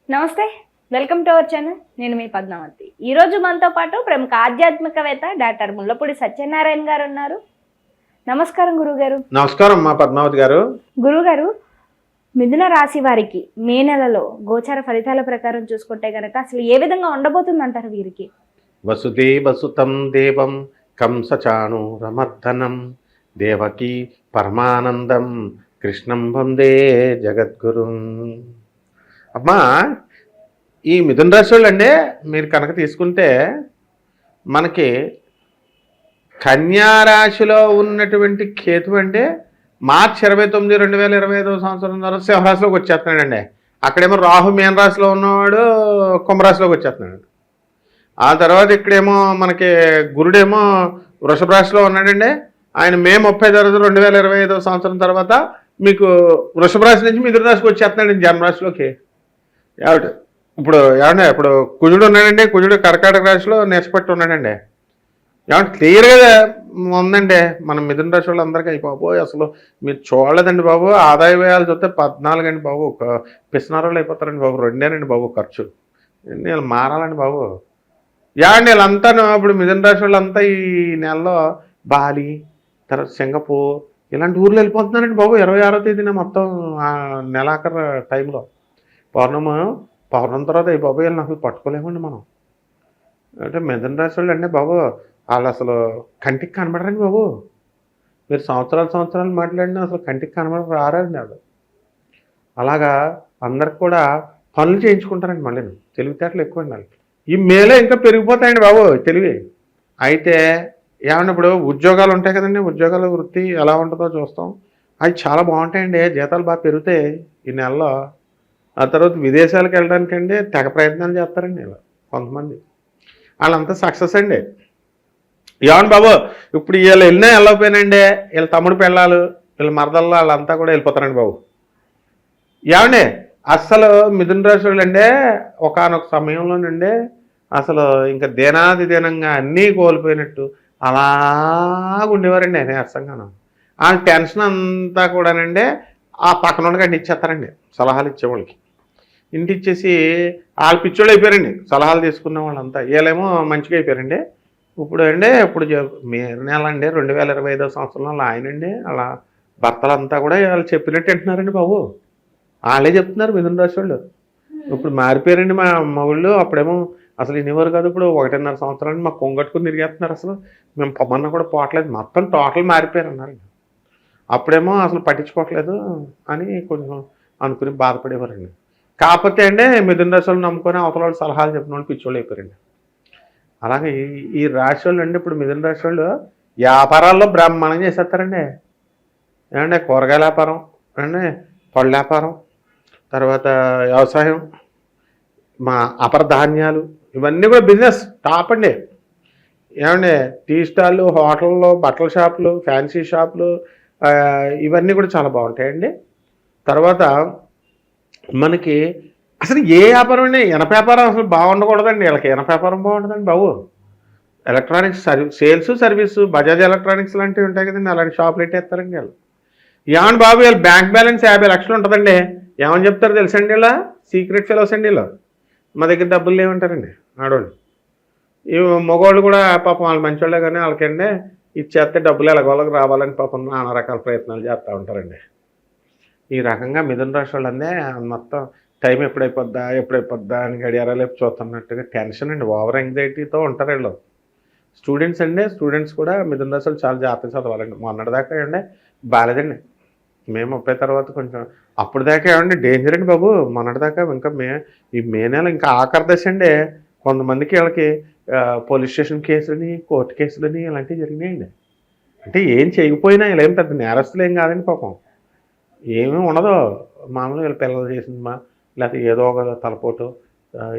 నమస్తే, welcome to our channel. నేను మీ పద్మావతి. ఈరోజు మనతో పాటు ప్రముఖ ఆధ్యాత్మికవేత్త డాక్టర్ ముల్లపూడి సత్యనారాయణ గారు ఉన్నారు. నమస్కారం గురుగారు. నమస్కారం మా పద్మావతి గారు. గురుగారు, మిథున రాశి వారికి మే నెలలో గోచార ఫలితాల ప్రకారం చూసుకుంటే గనక అసలు ఏ విధంగా ఉండబోతుంది అంటారు వీరికి? వసుదే వసుతం దేవం కంసచాణు రమర్దనం దేవకీ పరమానందం కృష్ణం వందే జగద్గురుం. అమ్మా, ఈ మిథున రాశి వాళ్ళు అండి, మీరు కనుక తీసుకుంటే మనకి కన్యారాశిలో ఉన్నటువంటి కేతు అంటే మార్చి 29, 2025 సంవత్సరం ద్వారా సింహరాశిలోకి వచ్చేస్తున్నాడండి. అక్కడేమో రాహు మీన రాశిలో ఉన్నవాడు కుంభరాశిలోకి వచ్చేస్తున్నాడు. ఆ తర్వాత ఇక్కడేమో మనకి గురుడేమో వృషభ రాశిలో ఉన్నాడండి. ఆయన మే 30, 2025 సంవత్సరం తర్వాత మీకు వృషభ రాశి నుంచి మిథున రాశికి వచ్చేస్తున్నాడండి, జన్మరాశిలోకి. ఇప్పుడు కుజుడు ఉన్నాడండి. కుజుడు కర్కాటక రాశిలో నేర్చపట్టి ఉన్నాడండి. క్లియర్గా ఉందండి మన మిథున రాశి వాళ్ళందరికీ. అయిపోయి అసలు మీరు చూడలేదండి బాబు, ఆదాయ వ్యయాలు చూస్తే 14 అండి బాబు. పిసినారోళ్ళు అయిపోతారండి బాబు. 2 బాబు ఖర్చు. వీళ్ళు మారాలండి బాబు. వీళ్ళంతా ఇప్పుడు మిథున రాశి వాళ్ళంతా ఈ నెలలో బాలి, తర్వాత సింగపూర్ ఇలాంటి ఊర్లు వెళ్ళిపోతున్నారండి బాబు. 26వ తేదీన మొత్తం నెలాఖరు టైంలో పౌర్ణం తర్వాత ఈ బాబు వీళ్ళని అసలు పట్టుకోలేమండి మనం. అంటే మిథున రాశి వాళ్ళు అండి బాబు, వాళ్ళు అసలు కంటికి కనబడరండి బాబు. మీరు సంవత్సరాలు మాట్లాడినా అసలు కంటికి రారండి వాళ్ళు. అలాగా అందరికి కూడా పనులు చేయించుకుంటారండి. మళ్ళీ తెలివితేటలు ఎక్కువ అండి వాళ్ళకి. ఈ మేలో ఇంకా పెరిగిపోతాయండి బాబు తెలివి. అయితే ఏమన్నా ఇప్పుడు ఉద్యోగాలు ఉంటాయి కదండి, ఉద్యోగాల వృత్తి ఎలా ఉంటుందో చూస్తాం. అవి చాలా బాగుంటాయండి, జీతాలు బాగా పెరుగుతాయి ఈ నెలలో. ఆ తర్వాత విదేశాలకు వెళ్ళడానికండి తెగ ప్రయత్నాలు చేస్తారండి ఇలా కొంతమంది. వాళ్ళంతా సక్సెస్ అండి. ఏమన్నా బాబు, ఇప్పుడు వీళ్ళు వెళ్ళినా వెళ్ళకపోయినండి, వీళ్ళ తమ్ముడు పెళ్ళాలు, వీళ్ళ మరదల్లో వాళ్ళంతా కూడా వెళ్ళిపోతారండి బాబు. ఏమండి అస్సలు మిథున రాశి వాళ్ళు అండి ఒకానొక సమయంలోనండి అసలు ఇంకా దీనంగా అన్నీ కోల్పోయినట్టు అలాగుండేవారండి. నీరసంగాను ఆ టెన్షన్ అంతా కూడానండి ఆ పక్కన ఉండగా ఇచ్చేస్తారండి. సలహాలు ఇచ్చేవాళ్ళకి ఇంటి ఇచ్చేసి వాళ్ళు పిచ్చోళ్ళు అయిపోయారండి. సలహాలు తీసుకున్న వాళ్ళంతా వీళ్ళేమో మంచిగా అయిపోయారండి. ఇప్పుడు మే నెల అండి 2025 సంవత్సరంలో ఆయనండి అలా భర్తలంతా కూడా వాళ్ళు చెప్పినట్టు వింటున్నారండి బాబు. వాళ్ళే చెప్తున్నారు మిథున రాశి వాళ్ళు. ఇప్పుడు మారిపోయారండి మా వాళ్ళు. అప్పుడేమో అసలు ఇన్నివారు కాదు, ఇప్పుడు 1.5 సంవత్సరాలు మాకు కొంగట్టుకుని తిరిగేస్తున్నారు. అసలు మేము పొమ్మన్నా కూడా పోవట్లేదు, మొత్తం టోటల్ మారిపోయారు అన్నారు. అప్పుడేమో అసలు పట్టించుకోవట్లేదు అని కొంచెం అనుకుని బాధపడేవారండి. కాకపోతే అండి మిథున రాశి వాళ్ళు నమ్ముకొని అవతల వాళ్ళు సలహాలు చెప్పిన వాళ్ళు పిచ్చోళ్ళు అయిపోయారండి. అలాగే ఈ రాశి వాళ్ళు అండి ఇప్పుడు మిథున రాశి వాళ్ళు వ్యాపారాల్లో బ్రహ్మాండం చేసేస్తారండి. ఏమంటే కూరగాయల వ్యాపారం అండి, పళ్ళ వ్యాపారం, తర్వాత వ్యవసాయం, మా అపర ధాన్యాలు, ఇవన్నీ కూడా బిజినెస్ టాప్ అండి. ఏమంటే టీ స్టాళ్ళు, హోటళ్ళు, బట్టల షాపులు, ఫ్యాన్సీ షాపులు, ఇవన్నీ కూడా చాలా బాగుంటాయండి. తర్వాత మనకి అసలు ఏ వ్యాపారం అండి, ఎనప వ్యాపారం అసలు బాగుండకూడదండి. వీళ్ళకి ఎనప వ్యాపారం బాగుంటుందండి బాబు. Electronics sales service, Bajaj electronics లాంటివి ఉంటాయి కదండి, అలాంటి షాపులు పెట్టేస్తారండి వీళ్ళు. ఏమని బాబు వీళ్ళు బ్యాంక్ బ్యాలెన్స్ 50 లక్షలు ఉంటుందండి. ఏమని చెప్తారు తెలుసండి ఇలా? సీక్రెట్ ఫెలోస్ అండి వీళ్ళు. మా దగ్గర డబ్బులు లేవంటారండి ఆడవాళ్ళు. ఈ మగవాళ్ళు కూడా పాపం వాళ్ళు మంచివాళ్ళే కానీ వాళ్ళకండి ఇచ్చేస్తే డబ్బులు ఎలాగోళ్ళకి రావాలని పాపం నానా రకాల ప్రయత్నాలు చేస్తూ ఉంటారండి. ఈ రకంగా మిథున రాశి వాళ్ళందే మొత్తం టైం ఎప్పుడైపోద్దా అని గడియారాలు చూస్తున్నట్టుగా టెన్షన్ అండి, ఓవర్ యాంగ్జైటీతో ఉంటారు వీళ్ళు. స్టూడెంట్స్ కూడా మిథున రాశి వాళ్ళు చాలా జాగ్రత్తగా చదవాలండి. మొన్నటిదాకా అండి బాలేదండి, మే 30 తర్వాత కొంచెం అప్పుడు దాకా ఏమండి డేంజర్ అండి బాబు. మొన్నటిదాకా ఇంకా ఈ మే నెల ఇంకా ఆఖరి దశ అండి. కొంతమందికి వీళ్ళకి పోలీస్ స్టేషన్ కేసులని, కోర్టు కేసులని ఇలాంటివి జరిగినాయండి. అంటే ఏం చేయకపోయినా ఇలా ఏం పెద్ద నేరస్తులు ఏం కాదండి పాపం. ఏమీ ఉండదు, మామూలుగా వీళ్ళ పిల్లలు చేసిందమ్మా, లేకపోతే ఏదో ఒక తలపోటు,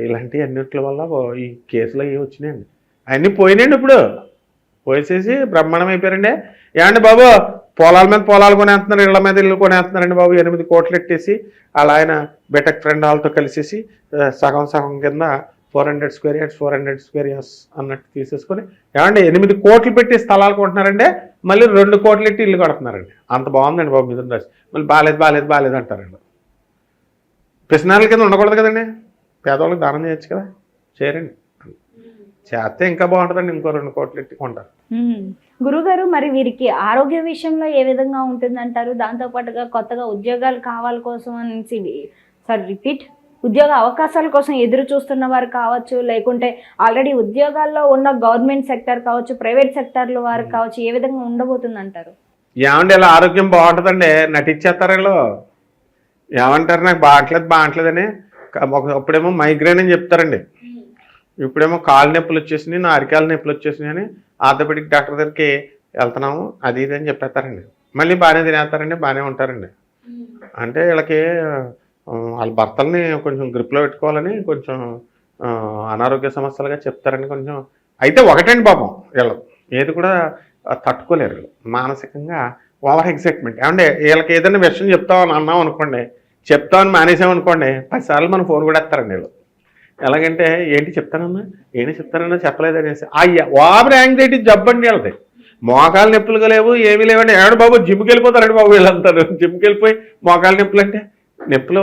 ఇలాంటి అన్నింటి వల్ల ఈ కేసులు అవి వచ్చినాయండి. అవన్నీ పోయినాయండి. ఇప్పుడు పోసేసి బ్రహ్మాండం అయిపోయారండి. ఏమండి బాబు, పొలాల మీద పొలాలు కొనేస్తున్నారు, ఇళ్ల మీద ఇల్లు కొనేస్తున్నారండి బాబు. 8 కోట్లు ఎట్టేసి వాళ్ళ ఆయన బెటక్ ఫ్రెండ్ వాళ్ళతో కలిసేసి సగం కింద 400 స్క్వేర్ యార్డ్స్ అన్నట్టు తీసేసుకొని ఏమండి 8 కోట్లు పెట్టి స్థలాలు కొంటున్నారండి. మళ్ళీ 2 కోట్లు ఎట్టి ఇల్లు కడుతున్నారండి. అంత బాగుందండి బాబు మిథున రాశి. మళ్ళీ బాలేదు అంటారండి. పిసినారుల కింద ఉండకూడదు కదండి. పేదవాళ్ళకి దానం చేయొచ్చు కదా, చేయరండి. చేస్తే ఇంకా బాగుంటుందండి, ఇంకో 2 కోట్లు ఎట్టి కొంటారు. గురుగారు, మరి వీరికి ఆరోగ్య విషయంలో ఏ విధంగా ఉంటుందంటారు? దాంతోపాటుగా కొత్తగా ఉద్యోగాలు కావాలి కోసం అనేసి రిపీట్ ఉద్యోగ అవకాశాల కోసం ఎదురు చూస్తున్న వారు కావచ్చు, లేకుంటే ఆల్రెడీ ఉద్యోగాల్లో ఉన్న గవర్నమెంట్ సెక్టర్ కావచ్చు, ప్రైవేట్ సెక్టర్ల వారు కావచ్చు, ఏ విధంగా ఉండబోతుంది అంటారు? ఏమండి ఇలా ఆరోగ్యం బాగుంటుందండి, నటించేస్తారు వీళ్ళు. ఏమంటారు నాకు బాగట్లేదని. అప్పుడేమో మైగ్రేన్ అని చెప్తారండి, ఇప్పుడేమో కాలు నొప్పులు వచ్చేసినాయి, నా అరికాల నొప్పులు వచ్చేసినాయి అని ఆర్థోపెడిక్ డాక్టర్ దగ్గరికి వెళ్తున్నాము అది ఇది అని చెప్పేస్తారండి. మళ్ళీ బాగానే తినేస్తారండి, బాగానే ఉంటారండి. అంటే వీళ్ళకి వాళ్ళ భర్తల్ని కొంచెం గ్రిప్లో పెట్టుకోవాలని కొంచెం అనారోగ్య సమస్యలుగా చెప్తారండి కొంచెం. అయితే ఒకటండి పాపం, వీళ్ళు ఏది కూడా తట్టుకోలేరు మానసికంగా. Over excitement. ఏమంటే వీళ్ళకి ఏదైనా విషయం చెప్తామని అన్నాం అనుకోండి, చెప్తామని మానేసామనుకోండి 10 సార్లు మనం ఫోన్ కూడా ఎత్తారండి వీళ్ళు. ఎలాగంటే ఏంటి చెప్తానన్నా చెప్పలేదు అనేసి ఓవర్ యాంగ్జైటీ జబ్బండి వీళ్ళది. మోకాలు నొప్పులుగా లేవు, ఏమీ లేవండి. ఏడు బాబు జిమ్కి వెళ్ళిపోతారండి బాబు వీళ్ళంతా. జిమ్కి వెళ్ళిపోయి మోకాలు నొప్పులు అంటే నొప్పులు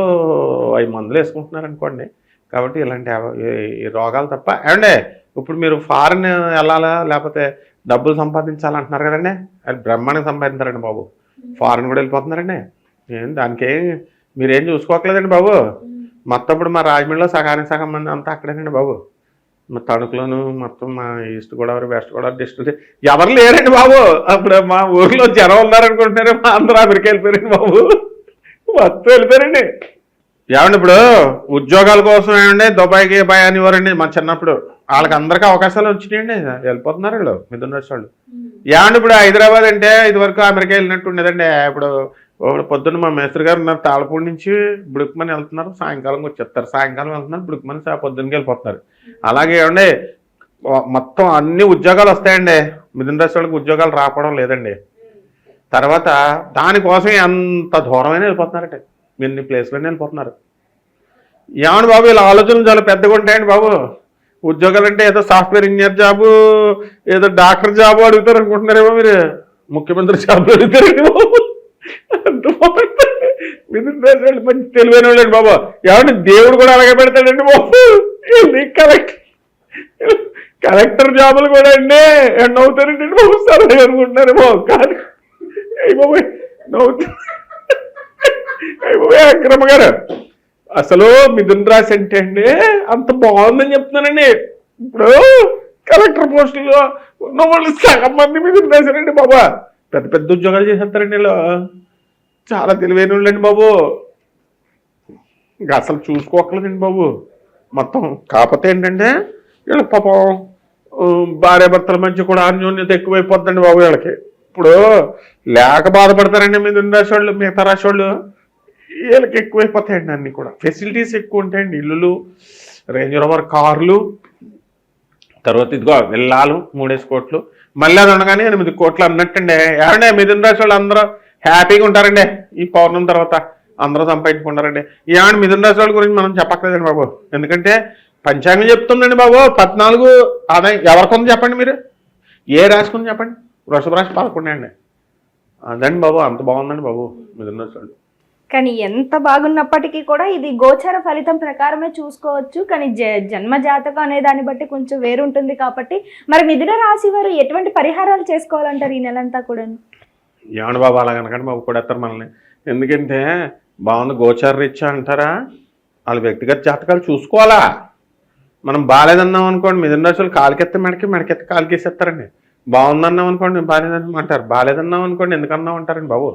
5 మందులు వేసుకుంటున్నారు అనుకోండి. కాబట్టి ఇలాంటి ఈ రోగాలు తప్ప. ఏమంటే ఇప్పుడు మీరు ఫారెన్ వెళ్ళాలా లేకపోతే డబ్బులు సంపాదించాలంటున్నారు కదండి, అది బ్రహ్మాండంగా సంపాదించారండి బాబు. ఫారెన్ కూడా వెళ్ళిపోతున్నారండి. దానికేం మీరేం చూసుకోవట్లేదండి బాబు. మొత్తం ఇప్పుడు మా రాజమండ్రిలో సగానికి సగం మంది అంతా అక్కడేనండి బాబు. మా తణుకులోను మొత్తం మా east Godavari, west Godavari district ఎవరు లేరండి బాబు. అప్పుడు మా ఊర్లో జనం ఉన్నారనుకుంటున్నారు, మా అందరూ అమెరికా వెళ్ళిపోయారండి బాబు. మొత్తం వెళ్ళిపోయారండి. ఏమండి ఇప్పుడు ఉద్యోగాల కోసం ఏమండి దుబాయ్కి అనేవారండి మన చిన్నప్పుడు. వాళ్ళకి అందరికీ అవకాశాలు వచ్చినాయండి, వెళ్ళిపోతున్నారు వీళ్ళు మిథున రాశి వాళ్ళు. ఏమండి ఇప్పుడు హైదరాబాద్ అంటే ఇదివరకు అమెరికా వెళ్ళినట్టు ఉండేదండి. ఇప్పుడు పొద్దున్న మా మేస్త్రి గారు ఉన్నారు, తాళపూడి నుంచి బుడుకుమని వెళ్తున్నారు, సాయంకాలం వచ్చేస్తారు. సాయంకాలం వెళ్తున్నారు, బుడుకుమని పొద్దున్నకి వెళ్ళిపోతున్నారు. అలాగే ఏమండి మొత్తం అన్ని ఉద్యోగాలు వస్తాయండి, మిథున రాశి వాళ్ళకి ఉద్యోగాలు రాకపోవడం లేదండి. తర్వాత దానికోసం ఎంత దూరమైనా వెళ్ళిపోతున్నారంటే, ఎన్ని ప్లేస్లోనే వెళ్ళిపోతున్నారు. ఏమని బాబు వీళ్ళ ఆలోచనలు చాలా పెద్దగా ఉంటాయండి బాబు. ఉద్యోగాలు అంటే ఏదో సాఫ్ట్వేర్ ఇంజనీర్ జాబు, ఏదో డాక్టర్ జాబు అడుగుతారు అనుకుంటున్నారేమో మీరు. ముఖ్యమంత్రి జాబు అడుగుతారండి బాబు. మిథున రాశి వాళ్ళు మంచి తెలివైన వాళ్ళండి బాబు. ఏమంటే దేవుడు కూడా అలాగే పెడతాడండి బాబు. కలెక్టర్ జాబులు కూడా అండి నవ్వుతారండి బాబు, సరదాగా అనుకుంటున్నారు బాబు. కానీ అయిపోయి నవ్వుతాయి అక్రమ గారు. అసలు మిథున రాశి అంటే అండి అంత బాగుందని చెప్తున్నానండి. ఇప్పుడు కలెక్టర్ పోస్టులో ఉన్న వాళ్ళు సగం మంది మిథున రాశి అండి బాబా. పెద్ద పెద్ద ఉద్యోగాలు చేసేస్తారండి వీళ్ళు. చాలా తెలివైన వాళ్ళండి బాబు. ఇంకా అసలు చూసుకోకలేదండి బాబు మొత్తం. కాకపోతే ఏంటంటే వీళ్ళకి పాపం భార్యాభర్తల మధ్య కూడా అన్యోన్యత ఎక్కువైపోద్దండి బాబు వీళ్ళకి. ఇప్పుడు లేక బాధపడతారండి మిథున రాశి వాళ్ళు. మిగతా రాశి వాళ్ళు వీళ్ళకి ఎక్కువైపోతాయండి. అన్నీ కూడా ఫెసిలిటీస్ ఎక్కువ ఉంటాయండి. ఇల్లులు, రేంజ్ రోవర్ కార్లు, తర్వాత ఇదిగో విల్లాలు 3 కోట్లు, మళ్ళీ అది ఉండగానే 8 కోట్లు అన్నట్టండి. ఏమంటే మిథున రాశి వాళ్ళు అందరూ హ్యాపీగా ఉంటారండి. ఈ పౌర్ణమి తర్వాత అందరూ సంపాదించుకుంటారండి. ఏమంటే మిథున రాశి వాళ్ళ గురించి మనం చెప్పక్కలేదండి బాబు. ఎందుకంటే పంచాంగం చెప్తుందండి బాబు 14 ఆదాయం ఎవరికొంది చెప్పండి మీరు, ఏ రాశికుంది చెప్పండి. వృషభ రాశి 11 అండి. అదండి బాబు, అంత బాగుందండి బాబు మిథున రాశి వాళ్ళు. కానీ ఎంత బాగున్నప్పటికీ కూడా ఇది గోచర ఫలితం ప్రకారమే చూసుకోవచ్చు. కానీ జన్మ జాతకం అనే దాన్ని బట్టి కొంచెం వేరుంటుంది. కాబట్టి మరి మిథున రాశి వారు ఎటువంటి పరిహారాలు చేసుకోవాలంటారు ఈ నెలంతా కూడా? ఏమండి బాబు అలా కనుకండి బాబు కూడా ఎత్తారు మనల్ని. ఎందుకంటే బాగుంది గోచార రీత్యా అంటారా, వాళ్ళ వ్యక్తిగత జాతకాలు చూసుకోవాలా. మనం బాగాలేదన్నాం అనుకోండి మిథున రాశులు కాలికెత్తే మెడకెత్తే కాలికేసేస్తారండి. బాగుందన్నాం అనుకోండి బాగాలేదన్నా అంటారు, బాగాలేదన్నాం అనుకోండి ఎందుకన్నాం అంటారండి బాబు.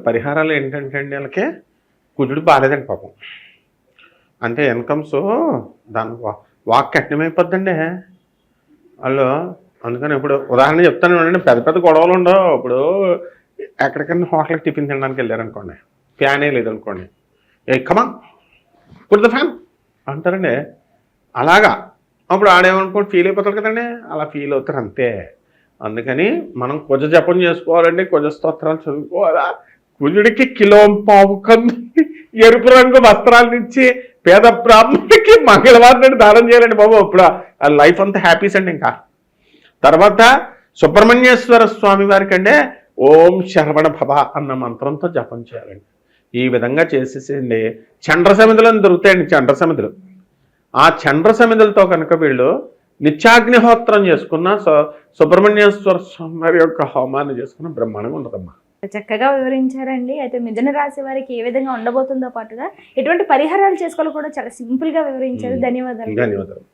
పరిహారాలు ఏంటంటే అండి వీళ్ళకి కుజుడు బాగాలేదండి పాపం. అంటే ఇన్కమ్స్ దాని వాక్ కఠినమైపోద్దండి వాళ్ళు. అందుకని ఇప్పుడు ఉదాహరణ చెప్తాను చూడండి, పెద్ద పెద్ద గొడవలు ఉండవు. ఇప్పుడు ఎక్కడికైనా హోటల్కి టిఫిన్ తినడానికి వెళ్ళారనుకోండి, ఫ్యానే లేదనుకోండి, ఏ కమా పుట్ ద ఫ్యాన్ అంటారండి. అలాగా అప్పుడు ఆడేమనుకోండి ఫీల్ అయిపోతారు కదండి, అలా ఫీల్ అవుతారు అంతే. అందుకని మనం కుజ జపం చేసుకోవాలండి, కుజ స్తోత్రాలు చదువుకోవాలా. కుజుడికి కిలోంపావు కంది ఎరుపు రంగు వస్త్రాలు ఇచ్చి పేద బ్రాహ్మణుడికి మంగళవారం నాడు దానం చేయాలండి బాబు. ఇప్పుడు ఆ లైఫ్ అంతా హ్యాపీస్ అండి. ఇంకా తర్వాత సుబ్రహ్మణ్యేశ్వర స్వామి వారికి అంటే ఓం శరవణ భవ అన్న మంత్రంతో జపం చేయాలండి. ఈ విధంగా చేసేసండి. చండ్ర సమిధులు అని దొరుకుతాయండి, చండ్ర సమిధులు. ఆ చండ్ర సమిధులతో కనుక వీళ్ళు నిత్యాగ్నిహోత్రం చేసుకున్న సుబ్రహ్మణ్యేశ్వర స్వామి యొక్క హోమాన్ని చేసుకున్న బ్రహ్మాండంగా ఉంటుందమ్మా. చక్కగా వివరించారండి. అయితే మిథున రాశి వారికి ఏ విధంగా ఉండబోతుందో పాటుగా ఎటువంటి పరిహారాలు చేసుకోవాలో కూడా చాలా సింపుల్ గా వివరించారు. ధన్యవాదాలు. ధన్యవాదాలు.